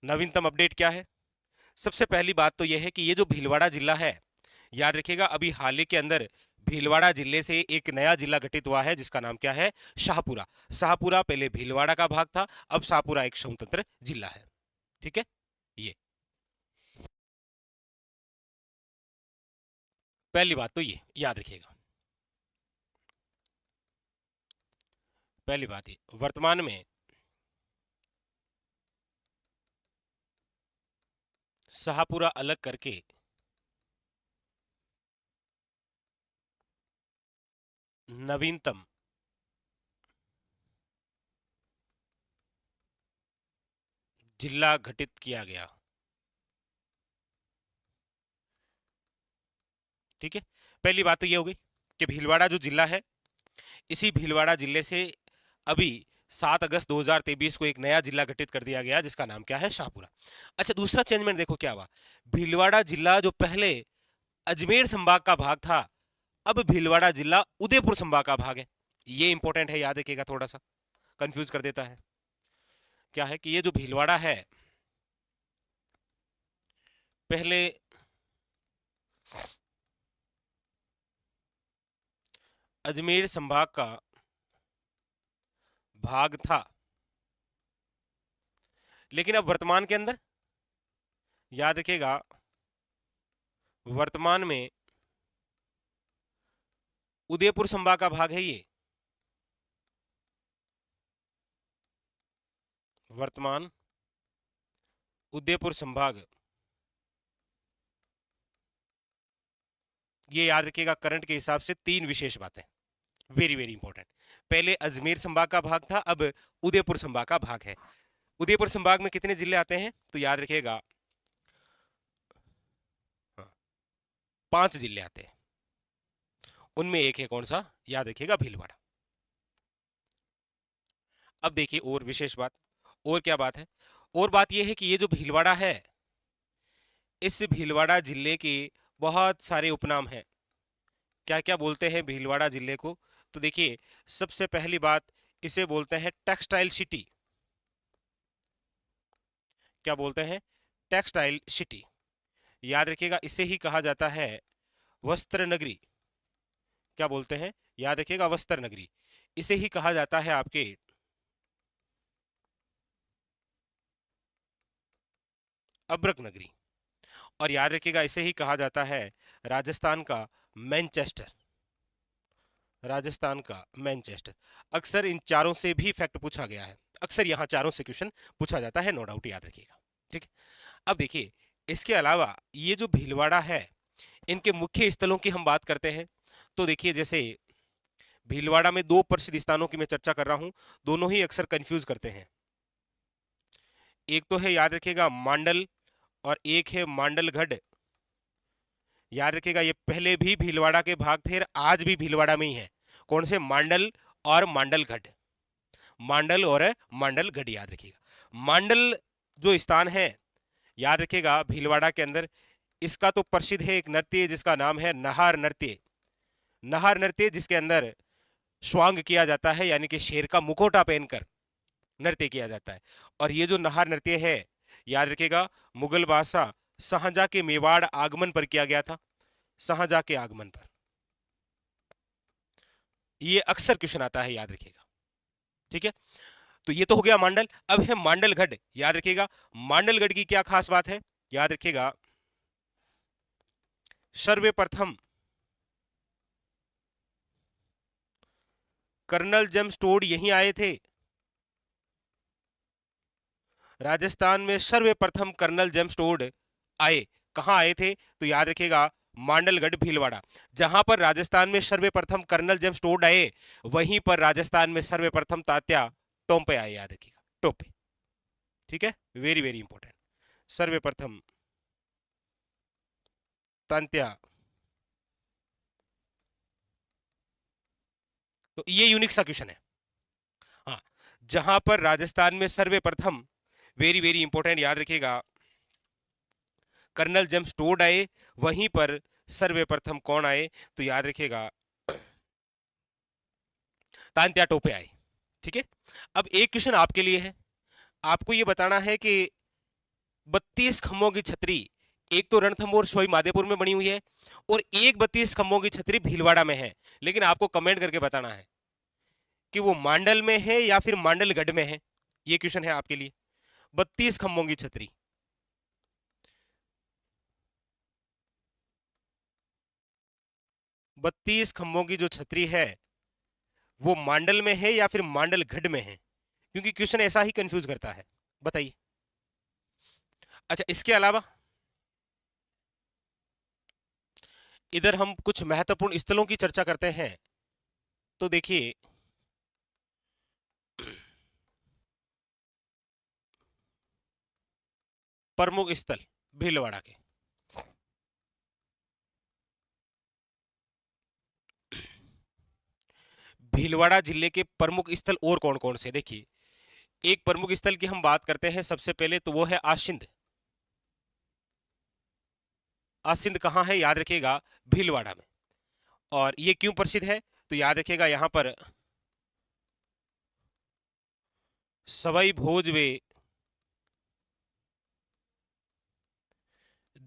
नवीनतम अपडेट क्या है? सबसे पहली बात तो यह है कि ये जो भीलवाड़ा जिला है, याद रखिएगा अभी हाल ही के अंदर भीलवाड़ा जिले से एक नया जिला गठित हुआ है जिसका नाम क्या है? शाहपुरा। शाहपुरा पहले भीलवाड़ा का भाग था, अब शाहपुरा एक स्वतंत्र जिला है। ठीक है, ये पहली बात तो ये याद रखिएगा। पहली बात ये वर्तमान में शाहपुरा अलग करके नवीनतम जिला गठित किया गया। ठीक है, पहली बात तो ये हो गई कि भीलवाड़ा जो जिला है, इसी भीलवाड़ा जिले से अभी 7 अगस्त 2023 को एक नया जिला गठित कर दिया गया जिसका नाम क्या है? शाहपुरा। अच्छा, दूसरा चेंजमेंट देखो क्या हुआ। भीलवाड़ा जिला जो पहले अजमेर संभाग का भाग था, अब भीलवाड़ा जिला उदयपुर संभाग का भाग है। ये इंपॉर्टेंट है, याद रखिएगा, थोड़ा सा कंफ्यूज कर देता है। क्या है कि ये जो भीलवाड़ा है पहले अजमेर संभाग का भाग था, लेकिन अब वर्तमान के अंदर याद रखिएगा वर्तमान में उदयपुर संभाग का भाग है। ये वर्तमान उदयपुर संभाग, ये याद रखिएगा करंट के हिसाब से तीन विशेष बातें, वेरी वेरी इंपॉर्टेंट। पहले अजमेर संभाग का भाग था, अब उदयपुर संभाग का भाग है। उदयपुर संभाग में कितने जिले आते हैं? तो याद रखिएगा 5 जिले आते हैं, उनमें एक है कौन सा? याद रखिएगा भीलवाड़ा। अब देखिए और विशेष बात, और क्या बात है? और बात यह है कि ये जो भीलवाड़ा है, इस भीलवाड़ा जिले के बहुत सारे उपनाम हैं। क्या क्या बोलते हैं भीलवाड़ा जिले को? तो देखिए सबसे पहली बात, इसे बोलते हैं टेक्सटाइल सिटी। क्या बोलते हैं? Textile city. याद रखिएगा इसे ही कहा जाता है वस्त्र नगरी। क्या बोलते हैं? याद रखिएगा वस्त्र नगरी। इसे ही कहा जाता है आपके अब्रक नगरी। और याद रखिएगा इसे ही कहा जाता है राजस्थान का मैनचेस्टर। राजस्थान का मैनचेस्टर। अक्सर इन चारों से भी फैक्ट पूछा गया है, अक्सर यहाँ चारों से क्वेश्चन पूछा जाता है, नो डाउट, याद रखिएगा। ठीक है, अब देखिए इसके अलावा ये जो भीलवाड़ा है, इनके मुख्य स्थलों की हम बात करते हैं तो देखिए जैसे भीलवाड़ा में दो प्रसिद्ध स्थानों की मैं चर्चा कर रहा हूं, दोनों ही अक्सर कंफ्यूज करते हैं। एक तो है याद रखिएगा मांडल, और एक है मांडलगढ़। याद रखिएगा ये पहले भी भीलवाड़ा के भाग थे और आज भी भीलवाड़ा में ही है। कौन से? मांडल और मांडलगढ़। मांडल और मांडलगढ़, याद रखिएगा। मांडल जो स्थान है, याद रखिएगा भीलवाड़ा के अंदर, इसका तो प्रसिद्ध है एक नृत्य जिसका नाम है नहार नृत्य। नहार नृत्य जिसके अंदर स्वांग किया जाता है, यानी कि शेर का मुखौटा पहनकर नृत्य किया जाता है। और ये जो नहार नृत्य है, याद रखिएगा मुगल बादशाह शाहजहां के मेवाड़ आगमन पर किया गया था। शाहजहां के आगमन पर ये अक्सर क्वेश्चन आता है, याद रखिएगा। ठीक है, तो ये तो हो गया मांडल। अब है मांडलगढ़। याद रखिएगा मांडलगढ़ की क्या खास बात है? याद रखिएगा सर्वप्रथम कर्नल जेम्स टोड यहीं आए थे। राजस्थान में सर्वप्रथम कर्नल जेम्स टोड आए। कहां आए थे? तो याद रखिएगा मांडलगढ़ भीलवाड़ा। जहां पर राजस्थान में सर्वप्रथम कर्नल जेम्स टोड आए, वहीं पर राजस्थान में सर्वप्रथम तात्या टोपे आए। याद रखिएगा टोपे। ठीक है, वेरी वेरी इंपॉर्टेंट। सर्वप्रथम तात्या, तो ये यूनिक सा क्वेश्चन है। हाँ, जहां पर राजस्थान में सर्वप्रथम, वेरी वेरी इंपॉर्टेंट, याद रखिएगा कर्नल जेम्स टोड आए, वहीं पर सर्वप्रथम कौन आए? तो याद रखिएगा तात्या टोपे आए। ठीक है, अब एक क्वेश्चन आपके लिए है, आपको ये बताना है कि 32 खंभों की छतरी, एक तो रणथंभौर सवाई माधोपुर में बनी हुई है और एक 32 खंभों की छतरी भीलवाड़ा में है, लेकिन आपको कमेंट करके बताना है कि वो मांडल में है या फिर मांडलगढ़ में है। ये क्वेश्चन है आपके लिए। 32 खंभों की छतरी, 32 खंभों की जो छतरी है वो मांडल में है या फिर मांडलगढ़ में है, क्योंकि क्वेश्चन ऐसा ही कंफ्यूज करता है। बताइए। अच्छा, इसके अलावा इधर हम कुछ महत्वपूर्ण स्थलों की चर्चा करते हैं। तो देखिए, प्रमुख स्थल भीलवाड़ा के, भीलवाड़ा जिले के प्रमुख स्थल और कौन कौन से। देखिए, एक प्रमुख स्थल की हम बात करते हैं सबसे पहले, तो वो है आसिंद। आसिंद कहाँ है, याद रखिएगा, भीलवाड़ा में। और ये क्यों प्रसिद्ध है, तो याद रखिएगा यहां पर सवाई भोज वे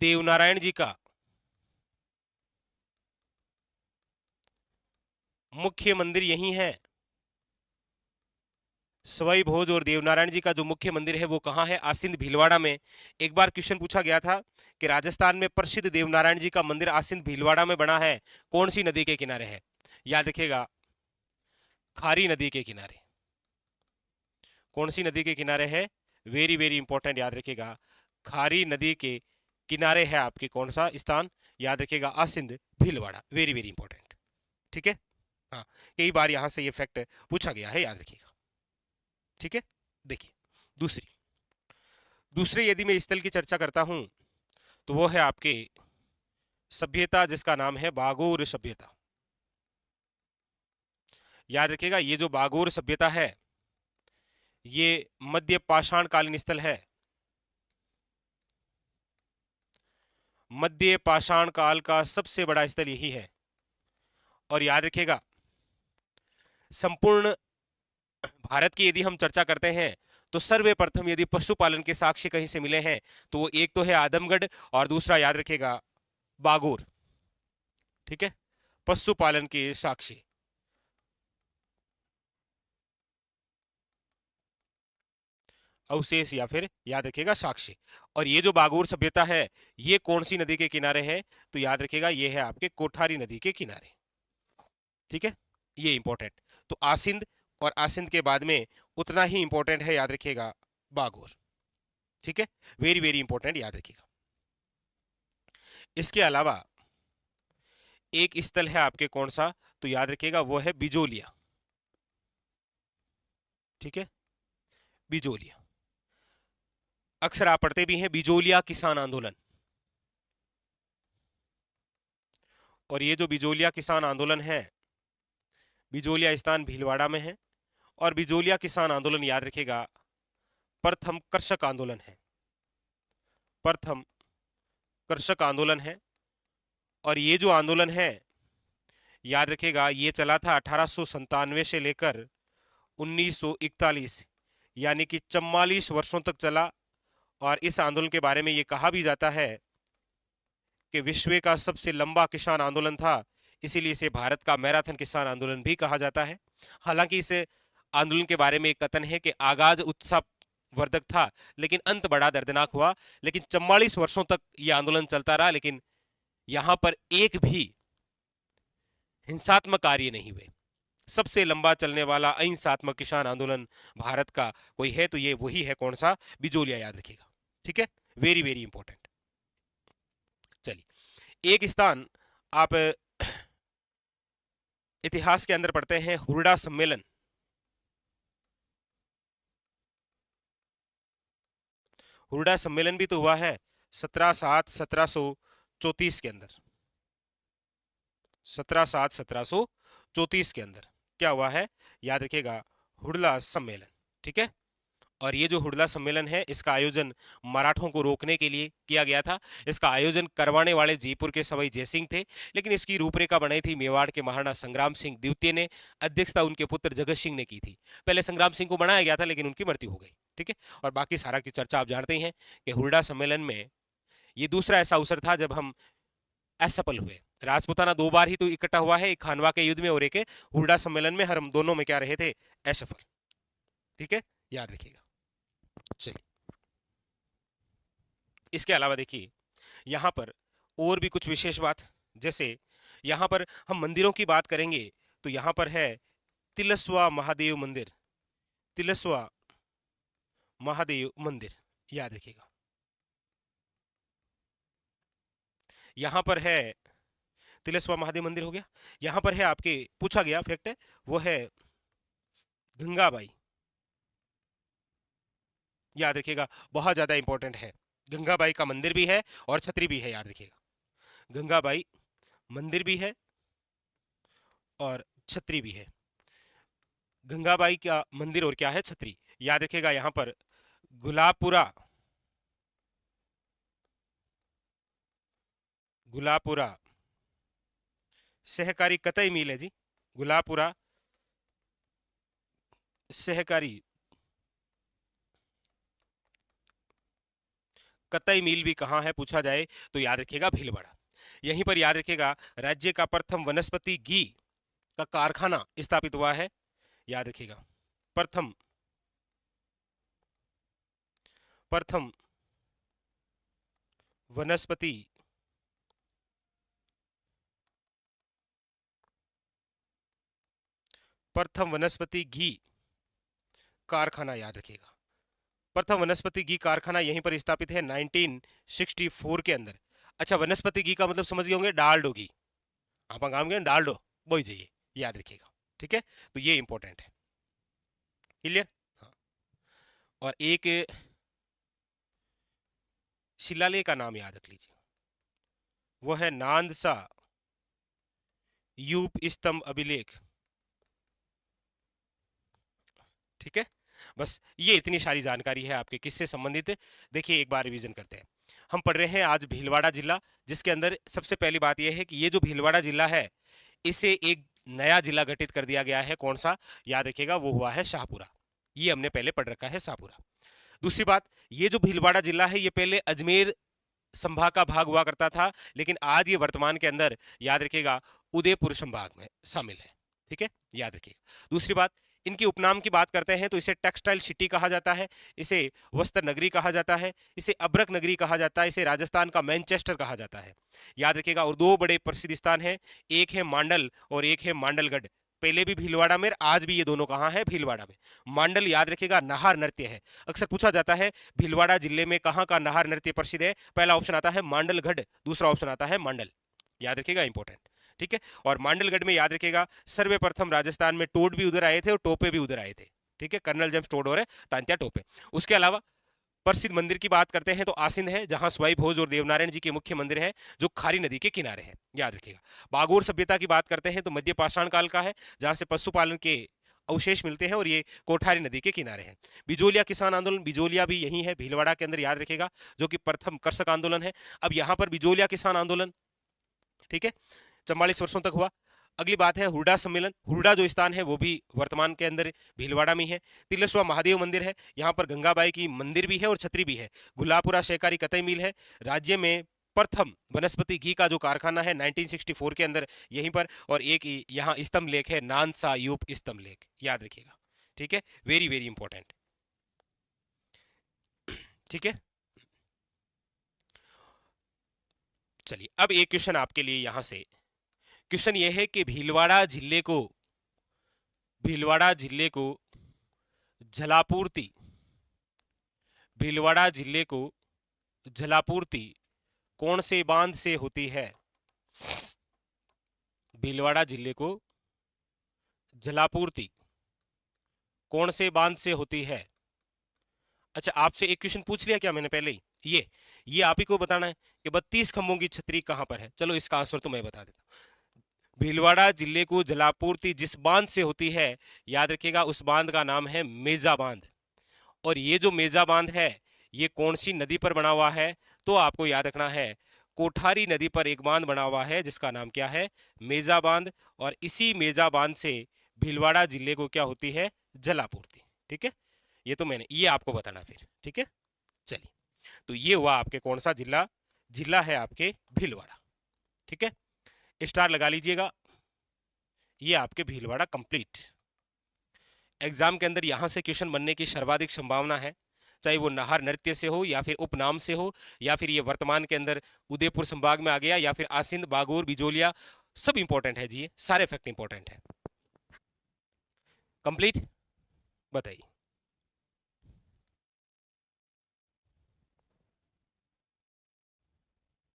देवनारायण जी का मुख्य मंदिर यही है। सवाई भोज और देवनारायण जी का जो मुख्य मंदिर है वो कहाँ है, आसिंद भीलवाड़ा में। एक बार क्वेश्चन पूछा गया था कि राजस्थान में प्रसिद्ध देवनारायण जी का मंदिर आसिंद भीलवाड़ा में बना है, कौन सी नदी के किनारे है। याद रखिएगा, खारी नदी के किनारे। कौन सी नदी के किनारे है, वेरी वेरी इंपॉर्टेंट, याद रखिएगा, खारी नदी के किनारे है आपके कौन सा स्थान, याद रखिएगा, Asind Bhilwara, very very important. ठीक है, हाँ, कई बार यहां से ये फैक्ट पूछा गया है, याद रखिएगा। ठीक है, देखिए दूसरे यदि मैं स्थल की चर्चा करता हूं तो वो है आपके सभ्यता, जिसका नाम है बागोर सभ्यता। याद रखिएगा, ये जो बागोर सभ्यता है ये मध्य पाषाण कालीन स्थल है। मध्य पाषाण काल का सबसे बड़ा स्थल यही है। और याद रखिएगा, संपूर्ण भारत की यदि हम चर्चा करते हैं तो सर्वप्रथम यदि पशुपालन के साक्ष्य कहीं से मिले हैं तो वो एक तो है आदमगढ़ और दूसरा याद रखिएगा बागोर। ठीक है, पशुपालन के साक्ष्य। अवशेष या फिर याद रखिएगा साक्ष्य। और ये जो बागोर सभ्यता है ये कौन सी नदी के किनारे है, तो याद रखिएगा ये है आपके कोठारी नदी के किनारे। ठीक है, ये इंपॉर्टेंट। तो आसिंद और आसिंद के बाद में उतना ही इंपॉर्टेंट है, याद रखिएगा, बागोर। ठीक है, वेरी वेरी इंपॉर्टेंट, याद रखिएगा। इसके अलावा एक स्थल है आपके कौन सा, तो याद रखिएगा वो है बिजोलिया। ठीक है, बिजोलिया अक्सर आप पढ़ते भी हैं, बिजोलिया किसान आंदोलन। और ये जो बिजोलिया किसान आंदोलन है, बिजोलिया स्थान भीलवाड़ा में है। और बिजोलिया किसान आंदोलन याद रखिएगा प्रथम कृषक आंदोलन है, प्रथम कृषक आंदोलन है। और ये जो आंदोलन है याद रखिएगा ये चला था 1897 से लेकर 1941, यानी कि 44 वर्षों तक चला। और इस आंदोलन के बारे में ये कहा भी जाता है कि विश्व का सबसे लंबा किसान आंदोलन था, इसीलिए इसे भारत का मैराथन किसान आंदोलन भी कहा जाता है। हालांकि इस आंदोलन के बारे में एक कथन है कि आगाज उत्साहवर्धक था लेकिन अंत बड़ा दर्दनाक हुआ। लेकिन 44 वर्षों तक यह आंदोलन चलता रहा, लेकिन यहां पर एक भी हिंसात्मक कार्य नहीं हुए। सबसे लंबा चलने वाला अहिंसात्मक किसान आंदोलन भारत का कोई है तो ये वही है, कौन सा, बिजोलिया, याद रखिएगा। ठीक है, वेरी वेरी इंपॉर्टेंट। चलिए, एक स्थान आप इतिहास के अंदर पढ़ते हैं, हुरडा सम्मेलन। हुरडा सम्मेलन भी तो हुआ है 17/7/1734 के अंदर। 17/7/1734 के अंदर क्या हुआ है, याद रखिएगा, हुरडा सम्मेलन। ठीक है, और ये जो हुरडा सम्मेलन है इसका आयोजन मराठों को रोकने के लिए किया गया था। इसका आयोजन करवाने वाले जयपुर के सवाई जयसिंह थे, लेकिन इसकी रूपरेखा बनाई थी मेवाड़ के महाराणा संग्राम सिंह द्वितीय ने। अध्यक्षता उनके पुत्र जगत सिंह ने की थी। पहले संग्राम सिंह को बनाया गया था लेकिन उनकी मृत्यु हो गई। ठीक है। और बाकी सारा की चर्चा आप जानते ही हैं कि हुरडा सम्मेलन में ये दूसरा ऐसा अवसर था जब हम असफल हुए। राजपूताना 2 बार ही तो इकट्ठा हुआ है, एक खानवा के युद्ध में और एक हुरडा सम्मेलन में, हम दोनों में क्या रहे थे, असफल। ठीक है, याद रखिएगा। चलिए, इसके अलावा देखिए यहां पर और भी कुछ विशेष बात, जैसे यहां पर हम मंदिरों की बात करेंगे तो यहां पर है तिलस्वा महादेव मंदिर, तिलस्वा महादेव मंदिर, याद रखिएगा। यहां पर है तिलस्वा महादेव मंदिर हो गया। यहां पर है आपके पूछा गया फैक्ट है, वो है गंगाबाई, याद रखिएगा, बहुत ज्यादा इंपॉर्टेंट है। गंगाबाई का मंदिर भी है और छतरी भी है, याद रखिएगा। गंगाबाई मंदिर भी है और छतरी भी है। गंगाबाई का मंदिर और क्या है, छतरी, याद रखिएगा। यहां पर गुलाबपुरा, गुलाबपुरा सहकारी कतई मिल है जी, गुलाबपुरा सहकारी कतई मिल भी कहाँ है पूछा जाए तो याद रखिएगा भीलवाड़ा। यहीं पर याद रखिएगा राज्य का प्रथम वनस्पति घी का कारखाना स्थापित हुआ है, याद रखिएगा। प्रथम प्रथम वनस्पति प्रथम वनस्पति घी कारखाना, याद रखिएगा। प्रथम वनस्पति घी कारखाना यहीं पर स्थापित है 1964 के अंदर। अच्छा, वनस्पति घी का मतलब समझ गए होंगे, डालडो घी, आप काम करें डालडो वही चाहिए, याद रखिएगा। ठीक है, तो ये इंपॉर्टेंट है, क्लियर। हाँ, और एक शिलालेख का नाम याद रख लीजिए, वो है नांदसा यूप स्तंभ अभिलेख। ठीक है, बस ये इतनी सारी जानकारी है आपके किससे संबंधित। देखिए एक बार रिवीजन करते हैं। हम पढ़ रहे हैं आज भीलवाड़ा जिला, जिसके अंदर सबसे पहली बात यह है कि ये जो भीलवाड़ा जिला है इसे एक नया जिला गठित कर दिया गया है, कौन सा, याद रखिएगा, वो हुआ है शाहपुरा। ये हमने पहले पढ़ रखा है, शाहपुरा। दूसरी बात, ये जो भीलवाड़ा जिला है ये पहले अजमेर संभाग का भाग हुआ करता था, लेकिन आज ये वर्तमान के अंदर, याद रखिएगा, उदयपुर संभाग में शामिल है। ठीक है, याद रखिएगा। दूसरी बात, इनके उपनाम की बात करते हैं तो इसे टेक्सटाइल सिटी कहा जाता है, इसे वस्त्र नगरी कहा जाता है, इसे अब्रक नगरी कहा जाता है, इसे राजस्थान का मैनचेस्टर कहा जाता है, याद रखिएगा। और 2 बड़े प्रसिद्ध स्थान हैं, एक है मांडल और एक है मांडलगढ़। पहले भी भीलवाड़ा में, आज भी ये दोनों कहाँ है, भीलवाड़ा में। मांडल, याद रखिएगा, नाहर नृत्य है। अक्सर पूछा जाता है भीलवाड़ा जिले में कहाँ का नाहर नृत्य प्रसिद्ध है, पहला ऑप्शन आता है मांडलगढ़, दूसरा ऑप्शन आता है मांडल, याद रखिएगा, इंपॉर्टेंट। ठीक है, और मांडलगढ़ में याद रखिएगा सर्वप्रथम राजस्थान में टोड भी उधर आए थे और टोपे भी उधर आए थे। ठीक है, कर्नल जेम्स टोड और तांत्या टोपे। उसके अलावा प्रसिद्ध मंदिर की बात करते हैं तो आसिंद है, जहां स्वाई भोज और देवनारायण जी के मुख्य मंदिर है, जो खारी नदी के किनारे है, याद रखिएगा। बागोर सभ्यता की बात करते हैं तो मध्य पाषाण काल का है, जहां से पशुपालन के अवशेष मिलते हैं और ये कोठारी नदी के किनारे हैं। बिजोलिया किसान आंदोलन, बिजोलिया भी यही है भीलवाड़ा के अंदर, याद रखिएगा, जो कि प्रथम कृषक आंदोलन है। अब यहाँ पर बिजोलिया किसान आंदोलन, ठीक है, 44 वर्षों तक हुआ। अगली बात है हुरडा सम्मेलन। हुरडा जो स्थान है वो भी वर्तमान के अंदर भीलवाड़ा में है। तिलस्वा महादेव मंदिर है, यहाँ पर गंगाबाई की मंदिर भी है और छतरी भी है। गुलाबपुरा सहकारी कतई मिल है। राज्य में प्रथम वनस्पति घी का जो कारखाना है 1964 के अंदर यहीं पर, और एक यहाँ स्तंभ लेख है नानसा यूप स्तंभ लेख, याद रखिएगा। ठीक है, वेरी वेरी इंपॉर्टेंट। ठीक है, चलिए अब एक क्वेश्चन आपके लिए यहां से। क्वेश्चन ये है कि भीलवाड़ा जिले को जलापूर्ति, भीलवाड़ा जिले को जलापूर्ति कौन से बांध से होती है। भीलवाड़ा जिले को जलापूर्ति कौन से बांध से होती है। अच्छा, आपसे एक क्वेश्चन पूछ लिया क्या मैंने पहले ही, ये आप ही को बताना है कि 32 खंभों की छतरी कहां पर है। चलो इसका आंसर तो मैं बता देता हूं। भीलवाड़ा जिले को जलापूर्ति जिस बांध से होती है, याद रखिएगा, उस बांध का नाम है मेजा बांध। और ये जो मेजा बांध है ये कौन सी नदी पर बना हुआ है, तो आपको याद रखना है कोठारी नदी पर एक बांध बना हुआ है जिसका नाम क्या है, मेजा बांध। और इसी मेजा बांध से भीलवाड़ा जिले को क्या होती है, जलापूर्ति। ठीक है, ये तो मैंने, ये आपको बताना फिर, ठीक है। चलिए, तो ये हुआ आपके कौन सा जिला, जिला है आपके भीलवाड़ा, ठीक है। स्टार लगा लीजिएगा, ये आपके भीलवाड़ा कंप्लीट। एग्जाम के अंदर यहां से क्वेश्चन बनने की सर्वाधिक संभावना है, चाहे वो नाहर नृत्य से हो या फिर उपनाम से हो, या फिर ये वर्तमान के अंदर उदयपुर संभाग में आ गया, या फिर आसिंद, बागोर, बिजोलिया, सब इंपॉर्टेंट है जी, ये सारे फैक्ट इंपॉर्टेंट है। कंप्लीट, बताइए।